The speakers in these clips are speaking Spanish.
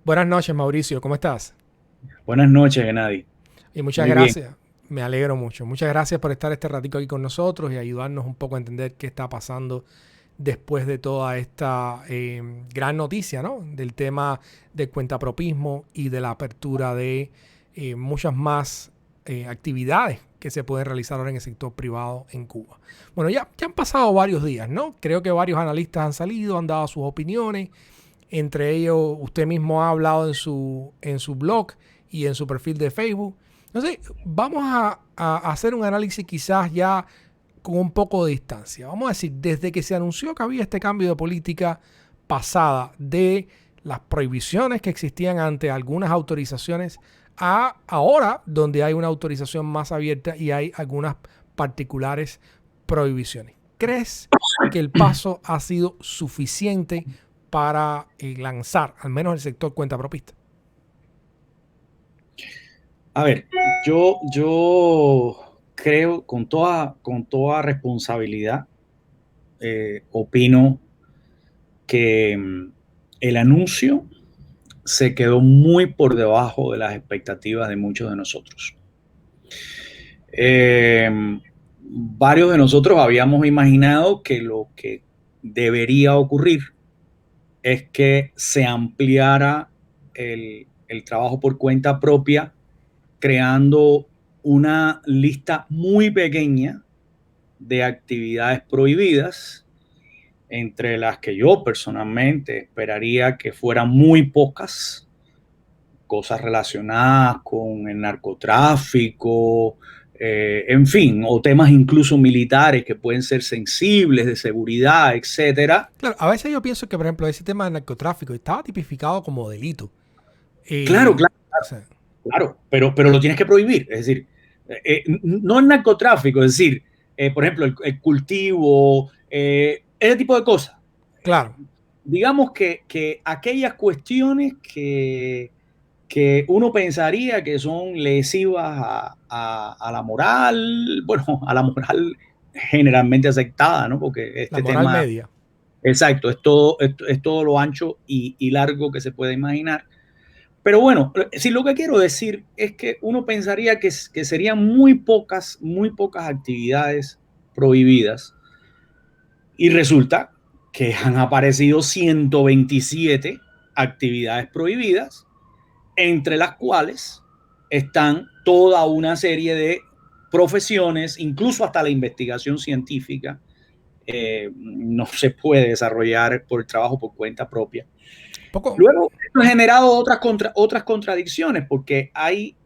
Buenas noches, Mauricio, ¿cómo estás? Buenas noches, Gennady. Y muchas Muy bien. gracias, me alegro mucho. Muchas gracias por estar este ratico aquí con nosotros y ayudarnos un poco a entender qué está pasando después de toda esta gran noticia, ¿no? Del tema del cuentapropismo y de la apertura de muchas más actividades que se pueden realizar ahora en el sector privado en Cuba. Bueno, ya han pasado varios días, ¿no? Creo que varios analistas han salido, han dado sus opiniones. Entre ellos, usted mismo ha hablado en su blog y en su perfil de Facebook. Entonces, vamos a hacer un análisis quizás ya con un poco de distancia. Vamos a decir, desde que se anunció que había este cambio de política pasada de las prohibiciones que existían ante algunas autorizaciones a ahora donde hay una autorización más abierta y hay algunas particulares prohibiciones. ¿Crees que el paso ha sido suficiente para lanzar al menos el sector cuenta propista? A ver, yo creo con toda responsabilidad, opino que el anuncio se quedó muy por debajo de las expectativas de muchos de nosotros. Eh, Varios de nosotros habíamos imaginado que lo que debería ocurrir es que se ampliara el trabajo por cuenta propia creando una lista muy pequeña de actividades prohibidas, entre las que yo personalmente esperaría que fueran muy pocas, cosas relacionadas con el narcotráfico, en fin, o temas incluso militares que pueden ser sensibles de seguridad, etcétera. Claro, a veces yo pienso que, por ejemplo, ese tema del narcotráfico estaba tipificado como delito. Claro, Eh, claro, o sea, claro, pero lo tienes que prohibir. Es decir, no el narcotráfico, es decir, por ejemplo, el cultivo, ese tipo de cosas. claro, Digamos que aquellas cuestiones que uno pensaría que son lesivas a la moral, bueno, a la moral generalmente aceptada, ¿no? Porque la este moral tema, media. exacto, es todo lo ancho y largo que se puede imaginar. Pero bueno, si lo que quiero decir es que uno pensaría que serían muy pocas actividades prohibidas y resulta que han aparecido 127 actividades prohibidas, entre las cuales están toda una serie de profesiones, incluso hasta la investigación científica, no se puede desarrollar por el trabajo por cuenta propia. Poco, Luego, esto ha generado otras contradicciones, porque hay,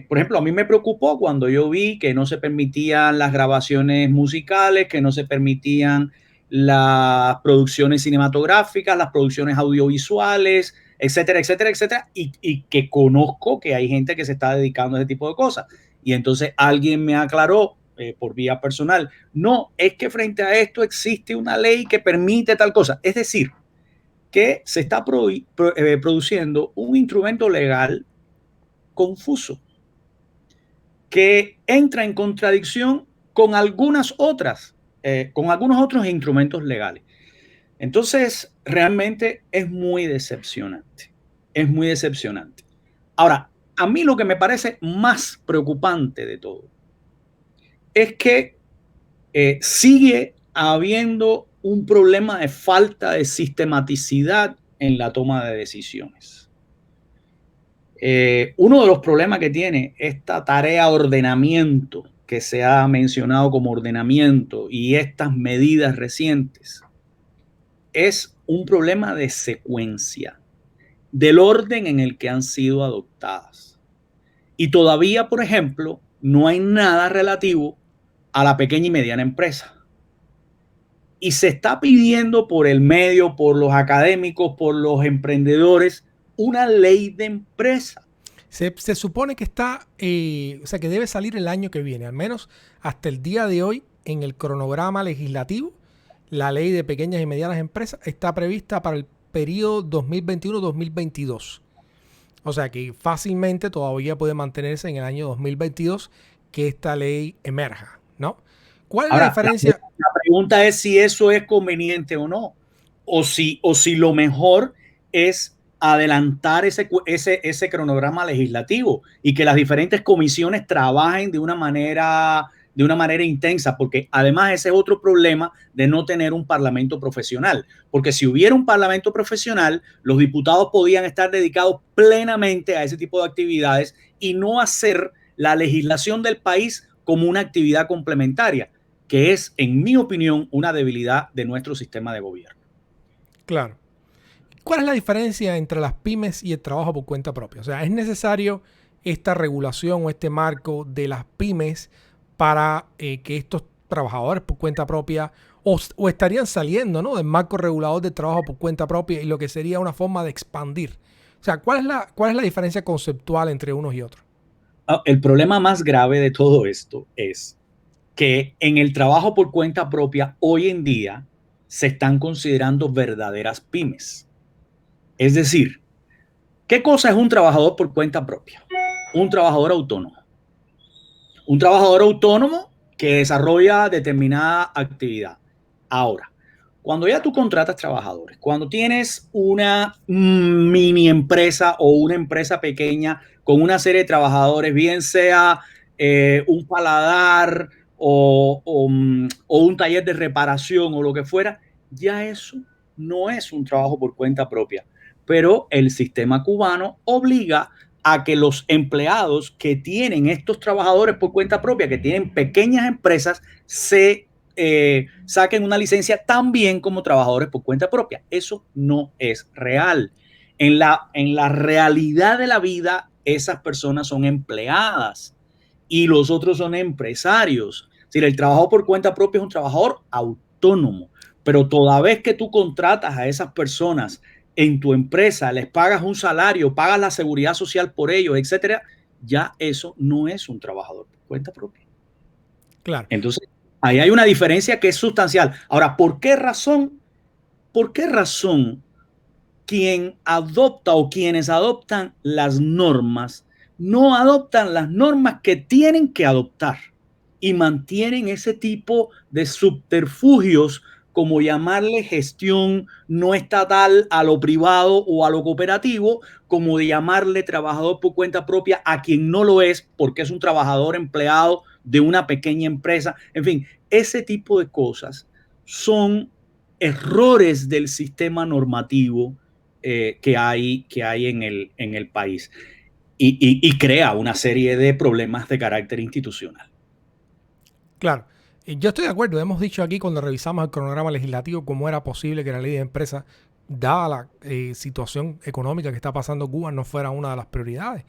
por ejemplo, a mí me preocupó cuando yo vi que no se permitían las grabaciones musicales, que no se permitían las producciones cinematográficas, las producciones audiovisuales, etcétera, etcétera, etcétera, y que conozco que hay gente que se está dedicando a ese tipo de cosas. Y entonces alguien me aclaró por vía personal, no, es que frente a esto existe una ley que permite tal cosa. Es decir, que se está produciendo un instrumento legal confuso que entra en contradicción con algunos otros instrumentos legales. Entonces, realmente es muy decepcionante. Es muy decepcionante. Ahora, a mí lo que me parece más preocupante de todo es que sigue habiendo un problema de falta de sistematicidad en la toma de decisiones. Uno de los problemas que tiene esta tarea de ordenamiento que se ha mencionado como ordenamiento y estas medidas recientes es un problema de secuencia, del orden en el que han sido adoptadas. Y todavía, por ejemplo, no hay nada relativo a la pequeña y mediana empresa. Y se está pidiendo por el medio, por los académicos, por los emprendedores, una ley de empresa. se supone que está, o sea, que debe salir el año que viene, al menos hasta el día de hoy en el cronograma legislativo. La ley de pequeñas y medianas empresas está prevista para el periodo 2021-2022. O sea que fácilmente todavía puede mantenerse en el año 2022 que esta ley emerja, ¿no? ¿Cuál es la Ahora, diferencia? la pregunta es si eso es conveniente o no, o si lo mejor es adelantar ese cronograma legislativo y que las diferentes comisiones trabajen de una manera intensa, porque además ese es otro problema de no tener un parlamento profesional, porque si hubiera un parlamento profesional, los diputados podían estar dedicados plenamente a ese tipo de actividades y no hacer la legislación del país como una actividad complementaria, que es, en mi opinión, una debilidad de nuestro sistema de gobierno. Claro. ¿Cuál es la diferencia entre las pymes y el trabajo por cuenta propia? O sea, ¿es necesario esta regulación o este marco de las pymes para que estos trabajadores por cuenta propia o estarían saliendo, ¿no?, del marco regulador del trabajo por cuenta propia y lo que sería una forma de expandir? O sea, ¿cuál es la diferencia conceptual entre unos y otros? El problema más grave de todo esto es que en el trabajo por cuenta propia hoy en día se están considerando verdaderas pymes. Es decir, ¿qué cosa es un trabajador por cuenta propia? Un trabajador autónomo. Un trabajador autónomo que desarrolla determinada actividad. Ahora, cuando ya tú contratas trabajadores, cuando tienes una mini empresa o una empresa pequeña con una serie de trabajadores, bien sea un paladar o un taller de reparación o lo que fuera, ya eso no es un trabajo por cuenta propia. Pero el sistema cubano obliga a que los empleados que tienen estos trabajadores por cuenta propia, que tienen pequeñas empresas, se saquen una licencia también como trabajadores por cuenta propia. Eso no es real. En la realidad de la vida, esas personas son empleadas y los otros son empresarios. Es decir, el trabajo por cuenta propia es un trabajador autónomo, pero toda vez que tú contratas a esas personas en tu empresa, les pagas un salario, pagas la seguridad social por ellos, etcétera, ya eso no es un trabajador por cuenta propia. Claro. Entonces, ahí hay una diferencia que es sustancial. Ahora, ¿por qué razón? ¿Por qué razón quien adopta o quienes adoptan las normas no adoptan las normas que tienen que adoptar y mantienen ese tipo de subterfugios, como llamarle gestión no estatal a lo privado o a lo cooperativo, como de llamarle trabajador por cuenta propia a quien no lo es porque es un trabajador empleado de una pequeña empresa? En fin, ese tipo de cosas son errores del sistema normativo que hay en el país y crea una serie de problemas de carácter institucional. Claro. Yo estoy de acuerdo. Hemos dicho aquí cuando revisamos el cronograma legislativo cómo era posible que la ley de empresas, dada la situación económica que está pasando Cuba, no fuera una de las prioridades.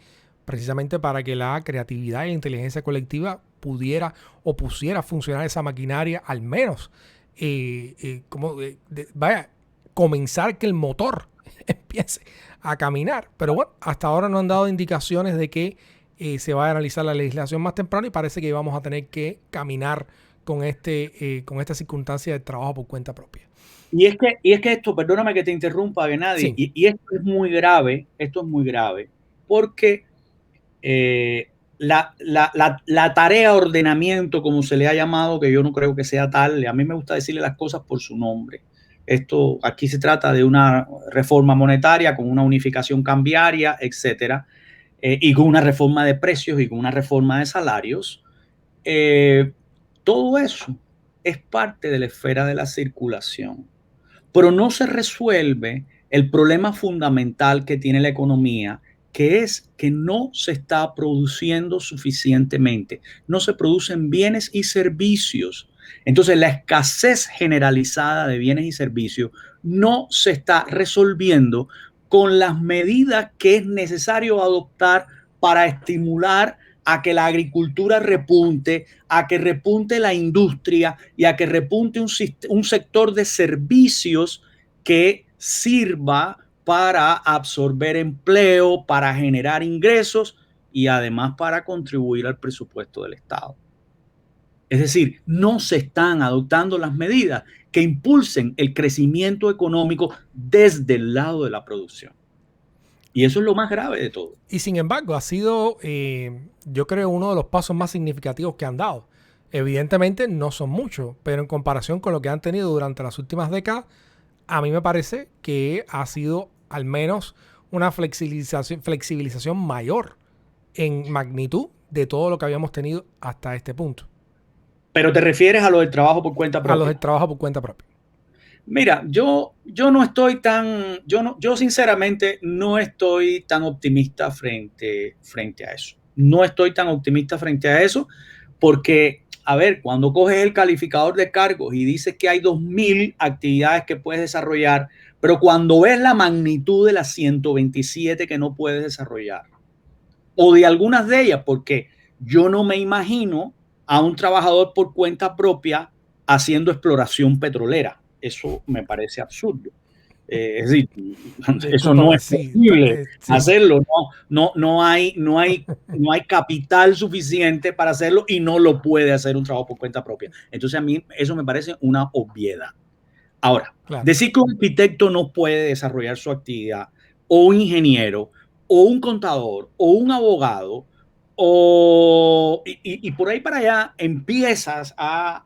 Precisamente para que la creatividad y la inteligencia colectiva pudiera o pusiera a funcionar esa maquinaria, al menos vaya, comenzar que el motor empiece a caminar. Pero bueno, hasta ahora no han dado indicaciones de que se va a analizar la legislación más temprano y parece que vamos a tener que caminar con esta circunstancia de trabajo por cuenta propia. Y es que esto, perdóname que te interrumpa, Gennady, Sí. y esto es muy grave, porque la tarea de ordenamiento, como se le ha llamado, que yo no creo que sea tal, a mí me gusta decirle las cosas por su nombre. Esto aquí se trata de una reforma monetaria con una unificación cambiaria, etcétera, y con una reforma de precios y con una reforma de salarios. Todo eso es parte de la esfera de la circulación, pero no se resuelve el problema fundamental que tiene la economía, que es que no se está produciendo suficientemente, no se producen bienes y servicios. Entonces, la escasez generalizada de bienes y servicios no se está resolviendo con las medidas que es necesario adoptar para estimular a que la agricultura repunte, a que repunte la industria y a que repunte un sector de servicios que sirva para absorber empleo, para generar ingresos y además para contribuir al presupuesto del Estado. Es decir, no se están adoptando las medidas que impulsen el crecimiento económico desde el lado de la producción. Y eso es lo más grave de todo. Y sin embargo, ha sido, yo creo, uno de los pasos más significativos que han dado. Evidentemente no son muchos, pero en comparación con lo que han tenido durante las últimas décadas, a mí me parece que ha sido al menos una flexibilización mayor en magnitud de todo lo que habíamos tenido hasta este punto. Pero te refieres a lo del trabajo por cuenta propia. A los del trabajo por cuenta propia. Mira, yo no estoy tan, yo sinceramente no estoy tan optimista frente a eso. No estoy tan optimista frente a eso porque, a ver, cuando coges el calificador de cargos y dices que hay 2.000 actividades que puedes desarrollar, pero cuando ves la magnitud de las 127 que no puedes desarrollar, o de algunas de ellas, porque yo no me imagino a un trabajador por cuenta propia haciendo exploración petrolera. Eso me parece absurdo. Es decir, eso no es posible hacerlo. No hay capital suficiente para hacerlo y no lo puede hacer un trabajo por cuenta propia. Entonces a mí eso me parece una obviedad. Ahora, claro, decir que un arquitecto no puede desarrollar su actividad, o un ingeniero, o un contador, o un abogado, y por ahí para allá empiezas a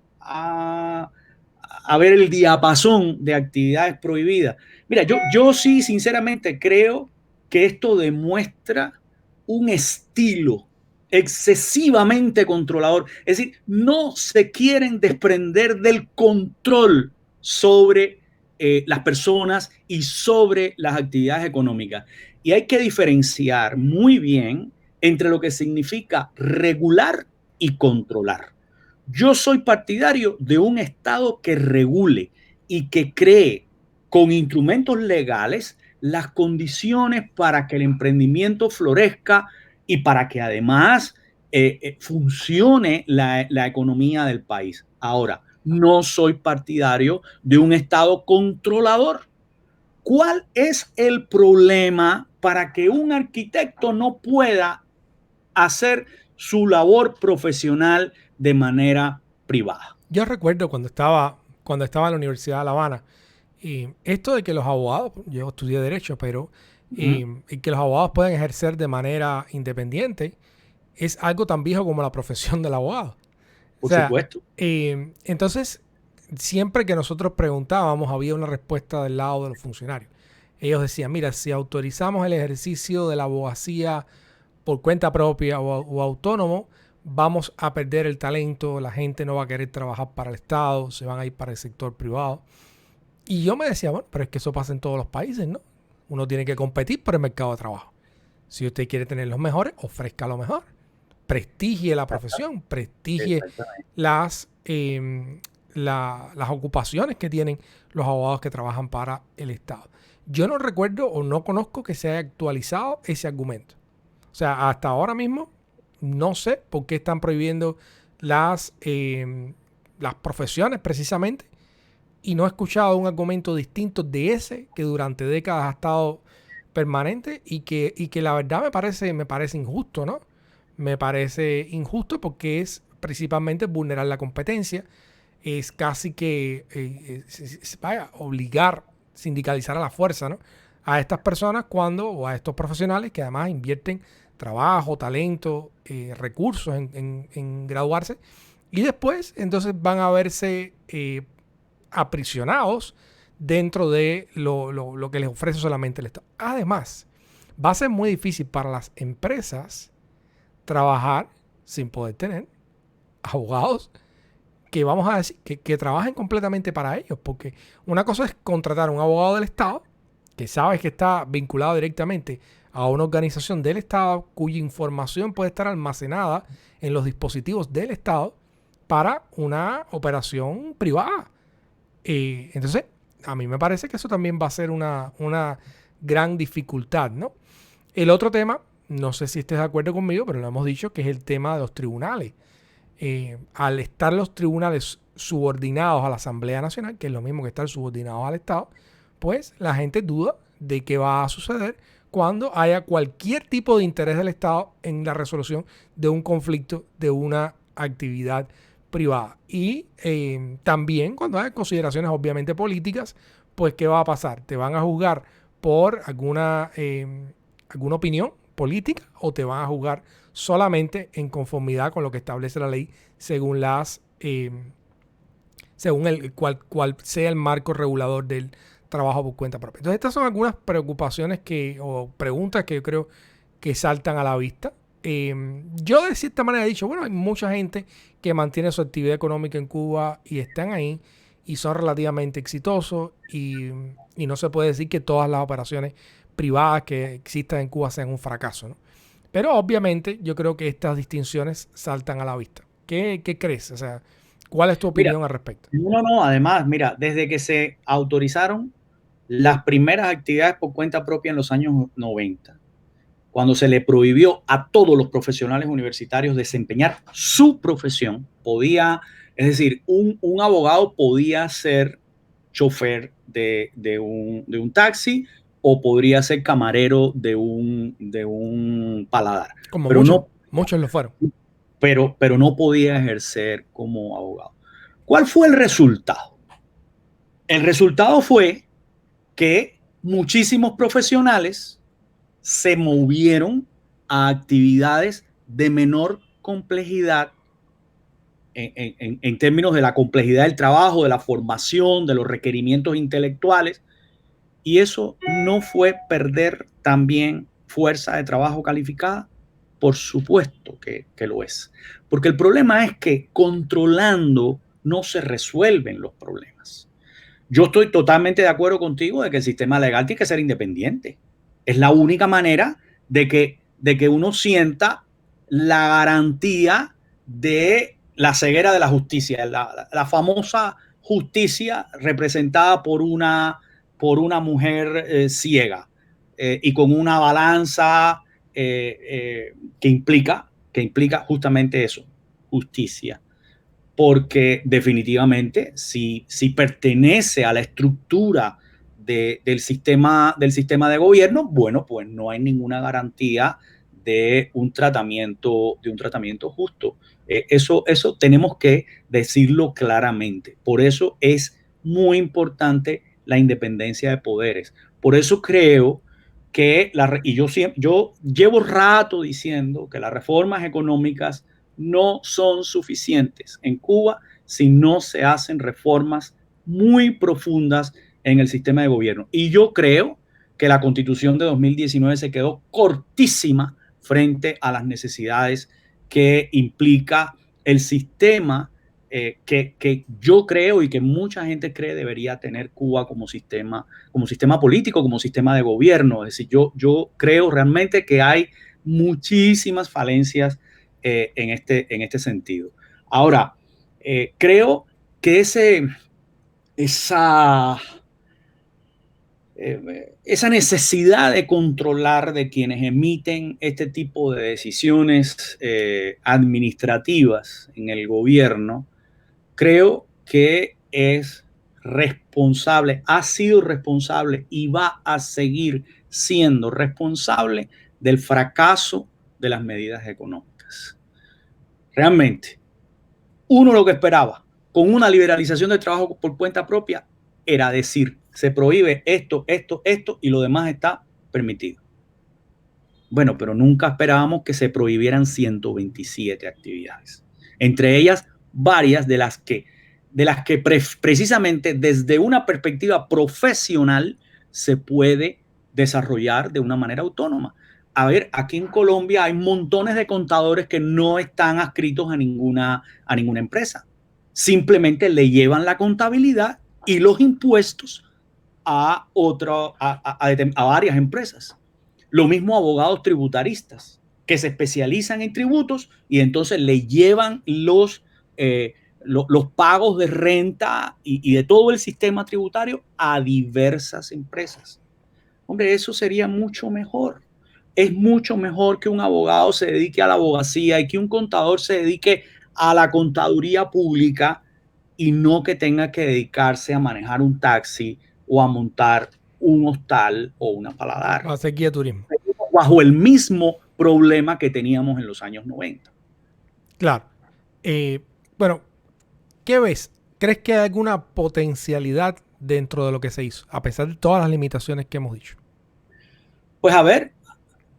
ver el diapasón de actividades prohibidas. Mira, yo sí sinceramente creo que esto demuestra un estilo excesivamente controlador. Es decir, no se quieren desprender del control sobre las personas y sobre las actividades económicas. Y hay que diferenciar muy bien entre lo que significa regular y controlar. Yo soy partidario de un Estado que regule y que cree con instrumentos legales las condiciones para que el emprendimiento florezca y para que además funcione la economía del país. Ahora, no soy partidario de un Estado controlador. ¿Cuál es el problema para que un arquitecto no pueda hacer su labor profesional de manera privada? Yo recuerdo cuando estaba en la Universidad de La Habana, y esto de que los abogados, yo estudié Derecho, pero y que los abogados pueden ejercer de manera independiente, es algo tan viejo como la profesión del abogado. Por supuesto. Entonces, siempre que nosotros preguntábamos, había una respuesta del lado de los funcionarios. Ellos decían, mira, si autorizamos el ejercicio de la abogacía por cuenta propia o autónomo, vamos a perder el talento, la gente no va a querer trabajar para el Estado, se van a ir para el sector privado. Y yo me decía, bueno, pero es que eso pasa en todos los países, ¿no? Uno tiene que competir por el mercado de trabajo. Si usted quiere tener los mejores, ofrezca lo mejor. Prestigie la profesión, prestigie las ocupaciones que tienen los abogados que trabajan para el Estado. Yo no recuerdo o no conozco que se haya actualizado ese argumento. O sea, hasta ahora mismo no sé por qué están prohibiendo las profesiones precisamente, y no he escuchado un argumento distinto de ese que durante décadas ha estado permanente y que la verdad me parece injusto, ¿no? Me parece injusto porque es principalmente vulnerar la competencia, es casi que obligar, sindicalizar a la fuerza, ¿no?, a estas personas o a estos profesionales que además invierten trabajo, talento, recursos en graduarse, y después entonces van a verse aprisionados dentro de lo que les ofrece solamente el Estado. Además, va a ser muy difícil para las empresas trabajar sin poder tener abogados que vamos a decir que trabajen completamente para ellos, porque una cosa es contratar a un abogado del Estado que sabes que está vinculado directamente a una organización del Estado cuya información puede estar almacenada en los dispositivos del Estado para una operación privada. Entonces, a mí me parece que eso también va a ser una gran dificultad, ¿no? El otro tema, no sé si estés de acuerdo conmigo, pero lo hemos dicho, que es el tema de los tribunales. Al estar los tribunales subordinados a la Asamblea Nacional, que es lo mismo que estar subordinados al Estado, pues la gente duda de qué va a suceder cuando haya cualquier tipo de interés del Estado en la resolución de un conflicto de una actividad privada. Y también cuando haya consideraciones obviamente políticas, pues ¿qué va a pasar? ¿Te van a juzgar por alguna opinión política o te van a juzgar solamente en conformidad con lo que establece la ley según según cual sea el marco regulador del trabajo por cuenta propia. Entonces, estas son algunas preocupaciones o preguntas que yo creo que saltan a la vista. Yo de cierta manera he dicho, bueno, hay mucha gente que mantiene su actividad económica en Cuba y están ahí y son relativamente exitosos y no se puede decir que todas las operaciones privadas que existan en Cuba sean un fracaso, ¿no? Pero obviamente yo creo que estas distinciones saltan a la vista. ¿Qué crees? O sea, ¿cuál es tu Mira, opinión al respecto? no, además, mira, desde que se autorizaron las primeras actividades por cuenta propia en los años 90, cuando se le prohibió a todos los profesionales universitarios desempeñar su profesión, es decir, un abogado podía ser chofer de un taxi o podría ser camarero de un paladar, Como pero muchos, no, muchos lo fueron. pero no podía ejercer como abogado. ¿Cuál fue el resultado? El resultado fue que muchísimos profesionales se movieron a actividades de menor complejidad en términos de la complejidad del trabajo, de la formación, de los requerimientos intelectuales. Y eso no fue perder también fuerza de trabajo calificada. Por supuesto que lo es. Porque el problema es que controlando no se resuelven los problemas. Yo estoy totalmente de acuerdo contigo de que el sistema legal tiene que ser independiente. Es la única manera de que uno sienta la garantía de la ceguera de la justicia, la famosa justicia representada por una mujer ciega y con una balanza que implica justamente eso, justicia. Porque definitivamente si pertenece a la estructura del sistema de gobierno, bueno, pues no hay ninguna garantía de un tratamiento justo. Eso tenemos que decirlo claramente. Por eso es muy importante la independencia de poderes. Por eso creo yo llevo rato diciendo que las reformas económicas no son suficientes en Cuba si no se hacen reformas muy profundas en el sistema de gobierno. Y yo creo que la Constitución de 2019 se quedó cortísima frente a las necesidades que implica el sistema que yo creo y que mucha gente cree debería tener Cuba como sistema político, como sistema de gobierno. Es decir, yo creo realmente que hay muchísimas falencias en este sentido. Ahora, creo que esa necesidad de controlar de quienes emiten este tipo de decisiones administrativas en el gobierno, creo que es responsable, ha sido responsable y va a seguir siendo responsable del fracaso de las medidas económicas. Realmente, uno lo que esperaba con una liberalización del trabajo por cuenta propia era decir, se prohíbe esto, esto, esto y lo demás está permitido. Bueno, pero nunca esperábamos que se prohibieran 127 actividades. Entre ellas, varias de las que precisamente desde una perspectiva profesional se puede desarrollar de una manera autónoma. A ver, aquí en Colombia hay montones de contadores que no están adscritos a ninguna empresa. Simplemente le llevan la contabilidad y los impuestos a varias empresas. Lo mismo abogados tributaristas que se especializan en tributos y entonces le llevan los pagos de renta y de todo el sistema tributario a diversas empresas. Hombre, eso sería mucho mejor. Es mucho mejor que un abogado se dedique a la abogacía y que un contador se dedique a la contaduría pública y no que tenga que dedicarse a manejar un taxi o a montar un hostal o una paladar. Va a ser guía de turismo. Bajo el mismo problema que teníamos en los años 90. Claro. Bueno, ¿qué ves? ¿Crees que hay alguna potencialidad dentro de lo que se hizo, a pesar de todas las limitaciones que hemos dicho? Pues a ver,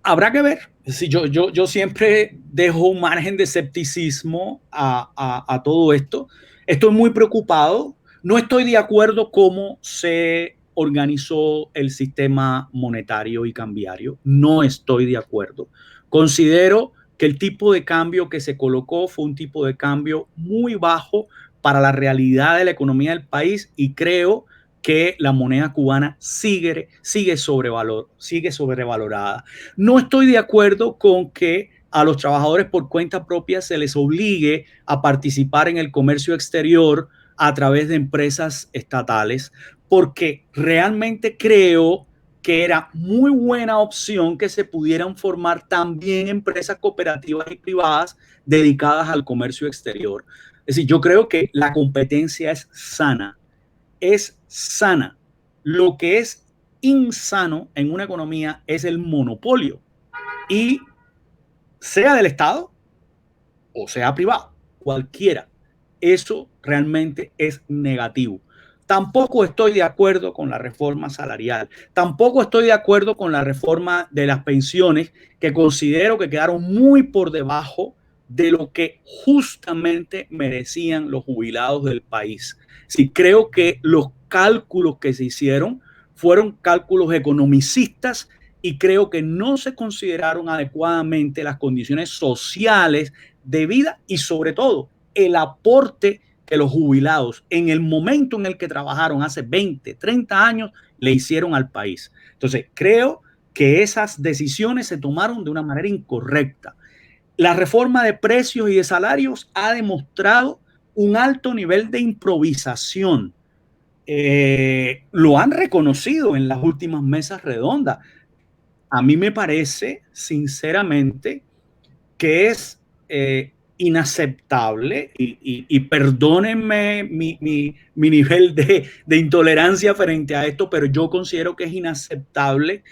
habrá que ver. Si yo siempre dejo un margen de escepticismo a todo esto. Estoy muy preocupado. No estoy de acuerdo cómo se organizó el sistema monetario y cambiario. No estoy de acuerdo. Considero que el tipo de cambio que se colocó fue un tipo de cambio muy bajo para la realidad de la economía del país y creo que la moneda cubana sigue sobrevalorada. No estoy de acuerdo con que a los trabajadores por cuenta propia se les obligue a participar en el comercio exterior a través de empresas estatales, porque realmente creo que era muy buena opción que se pudieran formar también empresas cooperativas y privadas dedicadas al comercio exterior. Es decir, yo creo que la competencia es sana, es sana. Lo que es insano en una economía es el monopolio, y sea del Estado o sea privado, cualquiera. Eso realmente es negativo. Tampoco estoy de acuerdo con la reforma salarial. Tampoco estoy de acuerdo con la reforma de las pensiones, que considero que quedaron muy por debajo de lo que justamente merecían los jubilados del país. Sí, creo que los cálculos que se hicieron fueron cálculos economicistas y creo que no se consideraron adecuadamente las condiciones sociales de vida y sobre todo el aporte que los jubilados en el momento en el que trabajaron hace 20, 30 años le hicieron al país. Entonces, creo que esas decisiones se tomaron de una manera incorrecta. La reforma de precios y de salarios ha demostrado un alto nivel de improvisación. Lo han reconocido en las últimas mesas redondas. A mí me parece, sinceramente, que es inaceptable y perdónenme mi nivel de intolerancia frente a esto, pero yo considero que es inaceptable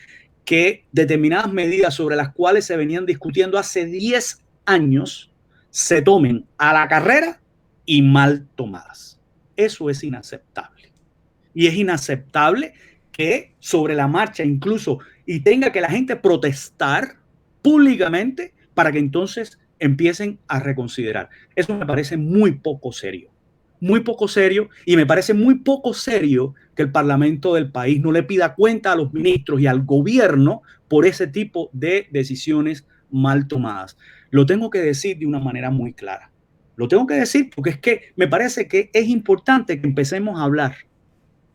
que determinadas medidas sobre las cuales se venían discutiendo hace 10 años se tomen a la carrera y mal tomadas. Eso es inaceptable. Y es inaceptable que sobre la marcha incluso y tenga que la gente protestar públicamente para que entonces empiecen a reconsiderar. Eso me parece muy poco serio, y me parece muy poco serio que el Parlamento del país no le pida cuenta a los ministros y al gobierno por ese tipo de decisiones mal tomadas. Lo tengo que decir de una manera muy clara. Lo tengo que decir porque es que me parece que es importante que empecemos a hablar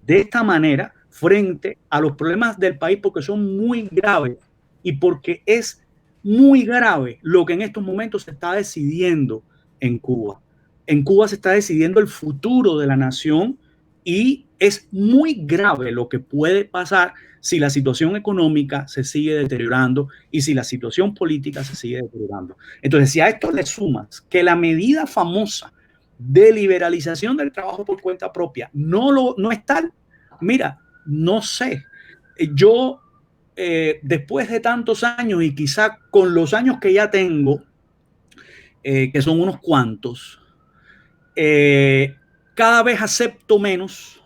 de esta manera frente a los problemas del país, porque son muy graves y porque es muy grave lo que en estos momentos se está decidiendo en Cuba. En Cuba se está decidiendo el futuro de la nación y es muy grave lo que puede pasar si la situación económica se sigue deteriorando y si la situación política se sigue deteriorando. Entonces, si a esto le sumas que la medida famosa de liberalización del trabajo por cuenta propia no es tal, mira, no sé. Yo, después de tantos años y quizá con los años que ya tengo, que son unos cuantos, cada vez acepto menos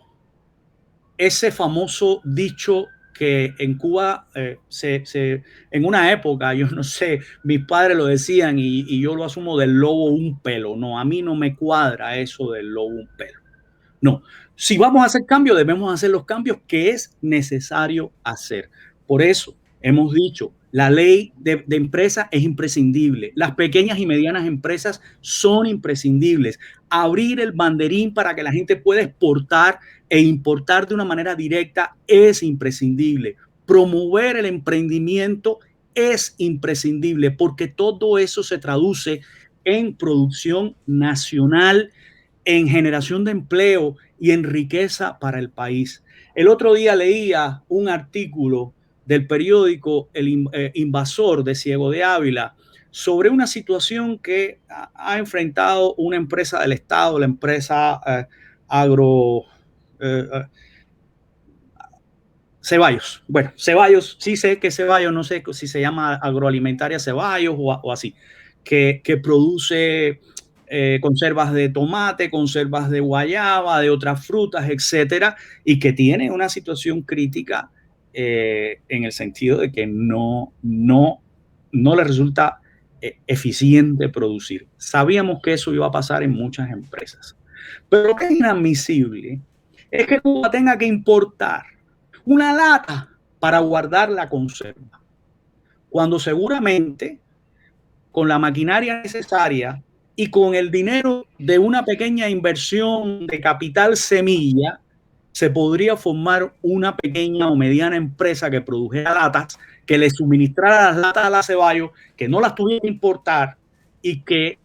ese famoso dicho que en Cuba en una época, yo no sé, mis padres lo decían y yo lo asumo, del lobo un pelo. No, a mí no me cuadra eso del lobo un pelo. No, si vamos a hacer cambios, debemos hacer los cambios que es necesario hacer. Por eso hemos dicho, la ley de empresa es imprescindible. Las pequeñas y medianas empresas son imprescindibles. Abrir el banderín para que la gente pueda exportar e importar de una manera directa es imprescindible. Promover el emprendimiento es imprescindible porque todo eso se traduce en producción nacional, en generación de empleo y en riqueza para el país. El otro día leía un artículo del periódico El Invasor de Ciego de Ávila sobre una situación que ha enfrentado una empresa del Estado, la empresa agro... Ceballos. Bueno, Ceballos, sí sé que Ceballos, no sé si se llama agroalimentaria Ceballos o así, que produce conservas de tomate, conservas de guayaba, de otras frutas, etcétera, y que tiene una situación crítica en el sentido de que no le resulta eficiente producir. Sabíamos que eso iba a pasar en muchas empresas. Pero lo que es inadmisible es que Cuba tenga que importar una lata para guardar la conserva, cuando seguramente con la maquinaria necesaria y con el dinero de una pequeña inversión de capital semilla, se podría formar una pequeña o mediana empresa que produjera latas, que le suministrara las latas a la Ceballos, que no las tuviera que importar y que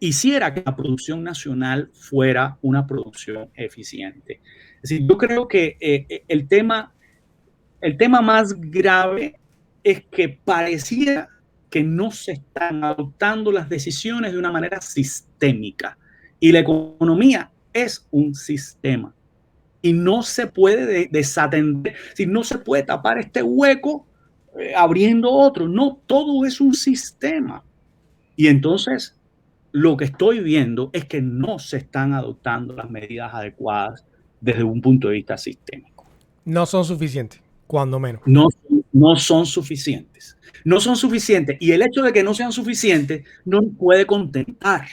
hiciera que la producción nacional fuera una producción eficiente. Es decir, yo creo que el tema más grave es que pareciera que no se están adoptando las decisiones de una manera sistémica. Y la economía es un sistema. Y no se puede desatender, si no se puede tapar este hueco abriendo otro. No, todo es un sistema. Y entonces lo que estoy viendo es que no se están adoptando las medidas adecuadas desde un punto de vista sistémico. No son suficientes, cuando menos. No son suficientes. No son suficientes. Y el hecho de que no sean suficientes no nos puede contentar.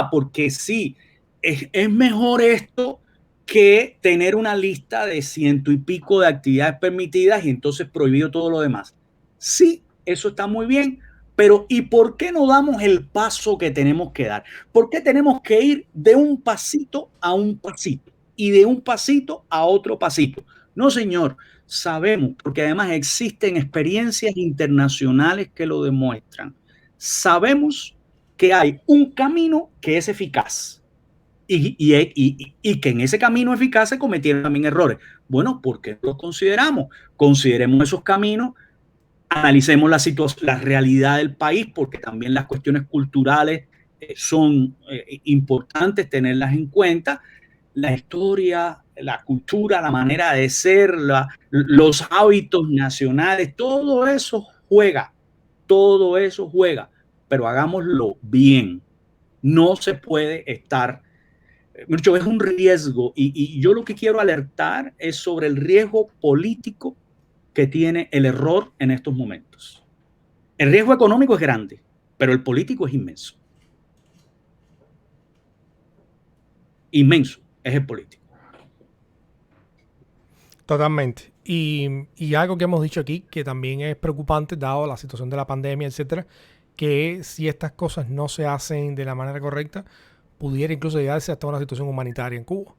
Porque sí, es mejor esto que tener una lista de 100 y pico de actividades permitidas y entonces prohibido todo lo demás. Sí, eso está muy bien, pero ¿y por qué no damos el paso que tenemos que dar? ¿Por qué tenemos que ir de un pasito a un pasito y de un pasito a otro pasito? No, señor, sabemos, porque además existen experiencias internacionales que lo demuestran. Sabemos que hay un camino que es eficaz y que en ese camino eficaz se cometieron también errores. Bueno, ¿por qué lo consideramos? Consideremos esos caminos, analicemos la realidad del país, porque también las cuestiones culturales son importantes tenerlas en cuenta. La historia, la cultura, la manera de ser, los hábitos nacionales, todo eso juega, pero hagámoslo bien. No se puede estar, mucho, es un riesgo y yo lo que quiero alertar es sobre el riesgo político que tiene el error en estos momentos. El riesgo económico es grande, pero el político es inmenso. Inmenso es el político. Totalmente. Y algo que hemos dicho aquí, que también es preocupante, dado la situación de la pandemia, etcétera, que si estas cosas no se hacen de la manera correcta, pudiera incluso llegarse hasta una situación humanitaria en Cuba.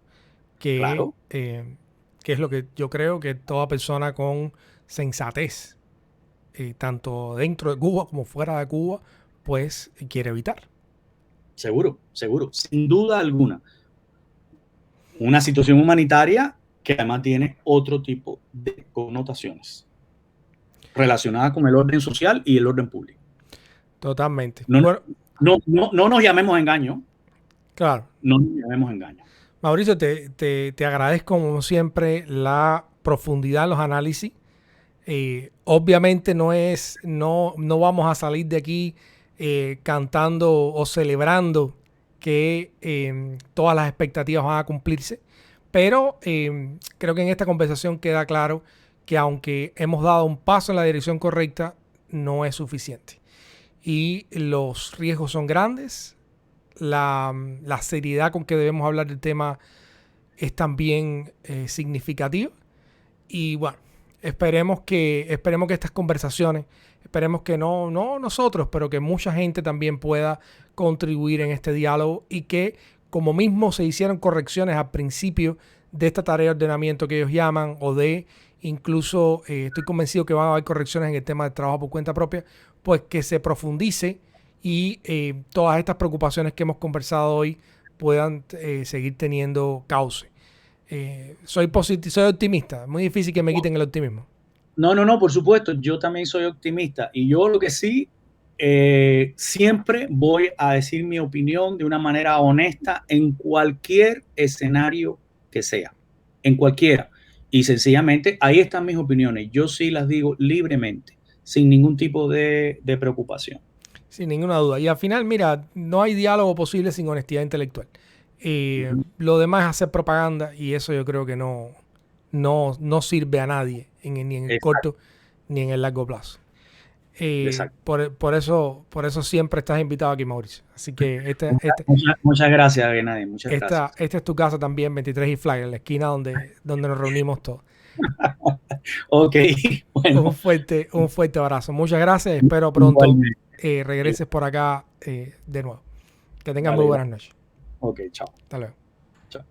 Que, claro. Que es lo que yo creo que toda persona con sensatez, tanto dentro de Cuba como fuera de Cuba, pues quiere evitar. Seguro, sin duda alguna. Una situación humanitaria que además tiene otro tipo de connotaciones relacionadas con el orden social y el orden público. Totalmente. No nos llamemos engaño. Claro. No nos llamemos engaño. Mauricio, te agradezco como siempre la profundidad en los análisis. Obviamente no vamos a salir de aquí cantando o celebrando que todas las expectativas van a cumplirse, pero creo que en esta conversación queda claro que aunque hemos dado un paso en la dirección correcta, no es suficiente. Y los riesgos son grandes, la seriedad con que debemos hablar del tema es también significativa. Y bueno, esperemos que estas conversaciones, esperemos que no nosotros, pero que mucha gente también pueda contribuir en este diálogo y que como mismo se hicieron correcciones al principio de esta tarea de ordenamiento que ellos llaman, o de incluso estoy convencido que van a haber correcciones en el tema del trabajo por cuenta propia, pues que se profundice y todas estas preocupaciones que hemos conversado hoy puedan seguir teniendo cauce. Soy optimista, muy difícil que me quiten el optimismo. No, por supuesto, yo también soy optimista y yo lo que sí, siempre voy a decir mi opinión de una manera honesta en cualquier escenario que sea, en cualquiera. Y sencillamente ahí están mis opiniones, yo sí las digo libremente, sin ningún tipo de preocupación. Sin ninguna duda. Y al final, mira, no hay diálogo posible sin honestidad intelectual. Lo demás es hacer propaganda y eso yo creo que no sirve a nadie ni en el corto ni en el largo plazo. Por eso siempre estás invitado aquí, Mauricio. Así que muchas gracias, Gennady. Muchas gracias. Esta es tu casa también, 23 y Fly, en la esquina donde nos reunimos todos. Ok, bueno, Un fuerte abrazo. Muchas gracias. Espero pronto igualmente. regreses por acá de nuevo. Que tengas muy Vale, buenas gracias. noches. Ok, chao. Hasta luego. Chao.